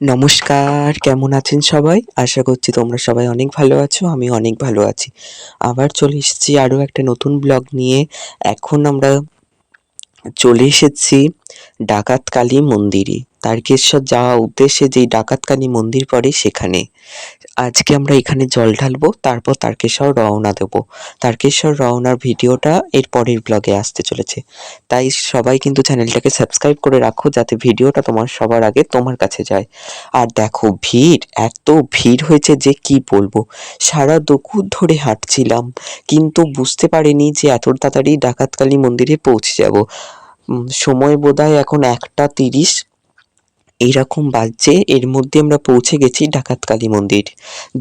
নমস্কার, কেমন আছেন সবাই? আশা করছি তোমরা সবাই অনেক ভালো আছো। আমিও অনেক ভালো আছি। আবার চলে এসেছি আরও একটা নতুন ব্লগ নিয়ে। এখন আমরা চলে এসেছি ডাকাতকালী মন্দিরে। তারকেশ্বর যাওয়ার উদ্দেশ্যে যেই ডাকাতকালী মন্দির পড়ে সেখানে। আজকে আমরা এখানে জল ঢালবো, তারপর তারকেশ্বর রওনা দেবো। তারকেশ্বর রওনার ভিডিওটা এর পরের ব্লগে আসতে চলেছে। তাই সবাই কিন্তু চ্যানেলটাকে সাবস্ক্রাইব করে রাখো যাতে ভিডিওটা তোমার সবার আগে তোমার কাছে যায়। আর দেখো ভিড়, এত ভিড় হয়েছে যে কি বলবো। সারা দুপুর ধরে হাঁটছিলাম, কিন্তু বুঝতে পারিনি যে এত তাড়াতাড়ি ডাকাতকালী মন্দিরে পৌঁছে যাব। সময় বোধহয় এখন 1:30 এইরকম বাজছে। এর মধ্যে আমরা পৌঁছে গেছি ডাকাতকালী মন্দির।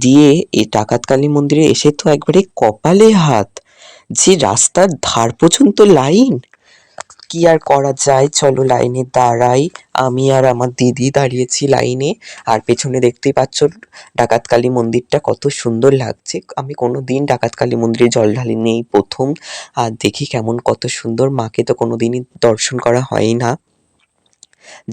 দিয়ে এই ডাকাতকালী মন্দিরে এসে তো একবারে কপালে হাত, যে রাস্তার ধার পর্যন্ত লাইন। কি আর করা যায়, চলো লাইনে দাঁড়াই। আমি আর আমার দিদি দাঁড়িয়েছি লাইনে। আর পেছনে দেখতেই পাচ্ছ ডাকাতকালী মন্দিরটা কত সুন্দর লাগছে। আমি কোনোদিন ডাকাতকালী মন্দিরে জল ঢালিনি, এই প্রথম। আর দেখি কেমন কত সুন্দর, মাকে তো কোনোদিনই দর্শন করা হয় না,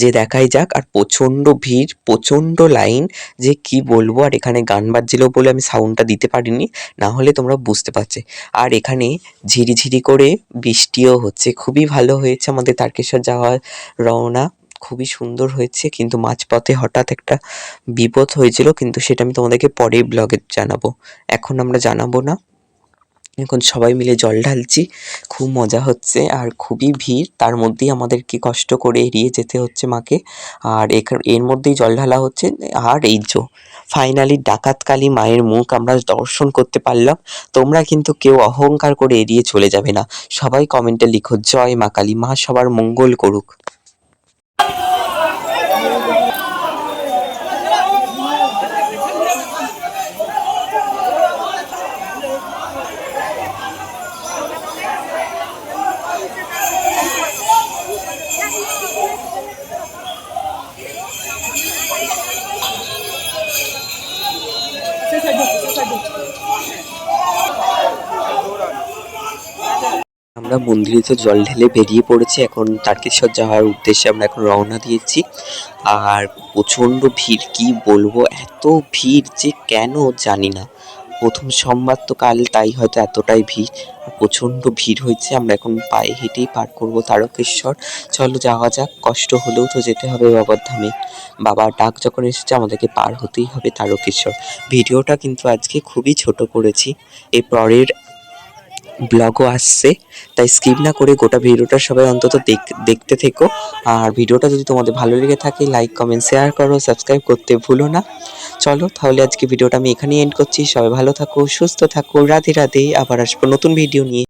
যে দেখাই যাক। আর প্রচণ্ড ভিড়, প্রচণ্ড লাইন, যে কি বলবো। আর এখানে গান বাজছিল বলে আমি সাউন্ডটা দিতে পারিনি, না হলে তোমরা বুঝতে পারছে। আর এখানে ঝিরিঝিরি করে বৃষ্টিও হচ্ছে। খুবই ভালো হয়েছে আমাদের তারকেশ্বর যাওয়ার রওনা, খুবই সুন্দর হয়েছে। কিন্তু মাঝপথে হঠাৎ একটা বিপদ হয়েছিল, কিন্তু সেটা আমি তোমাদেরকে পরের ব্লগে জানাবো, এখন আমরা জানাবো না। এখন সবাই মিলে জল ঢালছি, খুব মজা হচ্ছে। আর খুবই ভিড়, তার মধ্যেই আমাদেরকে কষ্ট করে এড়িয়ে যেতে হচ্ছে মাকে। আর এর মধ্যেই জল ঢালা হচ্ছে। আর এই ফাইনালি ডাকাতকালী মায়ের মুখ আমরা দর্শন করতে পারলাম। তোমরা কিন্তু কেউ অহংকার করে এড়িয়ে চলে যাবে না। সবাই কমেন্টে লিখো জয় মা কালী, মা সবার মঙ্গল করুক। আমরা মন্দিরে তো জল ঢেলে বেরিয়ে পড়েছি, এখন তারকেশ্বর যাওয়ার উদ্দেশ্যে আমরা এখন রওনা দিয়েছি। আর প্রচণ্ড ভিড়, কি বলবো, এত ভিড় যে কেন জানি না। প্রথম সোমবার তো কাল, তাই হয়তো এতটাই ভিড়। প্রচণ্ড ভিড় হয়েছে। আমরা এখন পায়ে হেঁটেই পার করবো তারকেশ্বর। চলো যাওয়া যাক, কষ্ট হলেও তো যেতে হবে বাবার ধামে। বাবার ডাক যখন এসেছে আমাদেরকে পার হতেই হবে তারকেশ্বর। ভিডিওটা কিন্তু আজকে খুবই ছোট করেছি, এর পরের ব্লগও আসছে, তাই স্কিপ না করে গোটা ভিডিওটা সবাই অন্তত দেখতে থেকো। আর ভিডিওটা যদি তোমাদের ভালো লেগে থাকে লাইক কমেন্ট শেয়ার করো, সাবস্ক্রাইব করতে ভুলো না। চলো তাহলে আজকে ভিডিওটা আমি এখানেই এন্ড করছি। সবাই ভালো থাকো, সুস্থ থাকো, রাধে রাধে। আবার আসবো নতুন ভিডিও নিয়ে।